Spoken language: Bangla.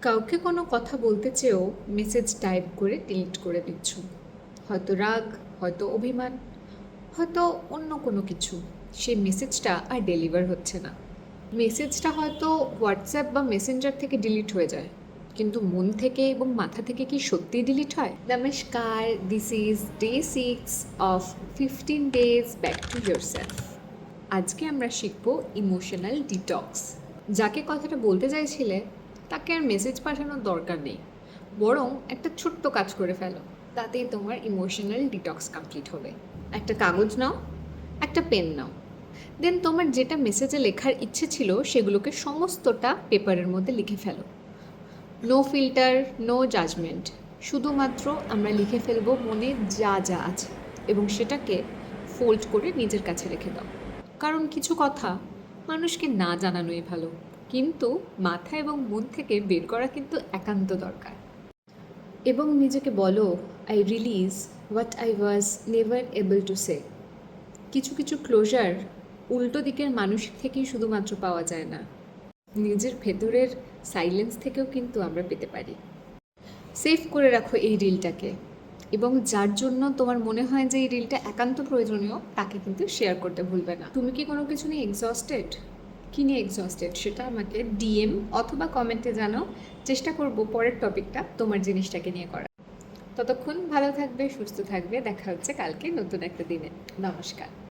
কাউকে কোনো কথা বলতে চেয়েও মেসেজ টাইপ করে ডিলিট করে দিচ্ছ। হয়তো রাগ, হয়তো অভিমান, হয়তো অন্য কোনো কিছু। সেই মেসেজটা আর ডেলিভার হচ্ছে না। মেসেজটা হয়তো হোয়াটসঅ্যাপ বা মেসেঞ্জার থেকে ডিলিট হয়ে যায়, কিন্তু মন থেকে এবং মাথা থেকে কি সত্যিই ডিলিট হয়? নমস্কার, this is day 6 of 15 days back to yourself। আজকে আমরা শিখব ইমোশনাল ডিটক্স। যাকে কথাটা বলতে চাইছিলে তাকে আর মেসেজ পাঠানোর দরকার নেই, বরং একটা ছোট্ট কাজ করে ফেলো, তাতেই তোমার ইমোশনাল ডিটক্স কমপ্লিট হবে। একটা কাগজ নাও, একটা পেন নাও, দেন তোমার যেটা মেসেজে লেখার ইচ্ছে ছিল সেগুলোকে সমস্তটা পেপারের মধ্যে লিখে ফেলো। নো ফিল্টার, নো জাজমেন্ট, শুধুমাত্র আমরা লিখে ফেলবো মনে যা যা আছে, এবং সেটাকে ফোল্ড করে নিজের কাছে রেখে দাও। কারণ কিছু কথা মানুষকে না জানানোই ভালো, কিন্তু মাথা এবং মন থেকে বের করা কিন্তু একান্ত দরকার। এবং নিজেকে বলো, I release what I was never able to say. কিছু কিছু ক্লোজার উল্টো দিকের মানুষ থেকেই শুধুমাত্র পাওয়া যায় না, নিজের ভেতরের সাইলেন্স থেকেও কিন্তু আমরা পেতে পারি। সেভ করে রাখো এই রিলটাকে, এবং যার জন্য তোমার মনে হয় যে এই রিলটা একান্ত প্রয়োজনীয় তাকে কিন্তু শেয়ার করতে ভুলবে না। তুমি কি কোনো কিছু নিয়ে এক্সস্টেড? কী নিয়ে এক্সস্টেড সেটা আমাকে ডিএম অথবা কমেন্টে জানাও। চেষ্টা করব পরের টপিকটা তোমার জিনিসটাকে নিয়ে করা। ততক্ষণ ভালো থাকবে, সুস্থ থাকবে। দেখা হচ্ছে কালকে নতুন একটা দিনে। নমস্কার।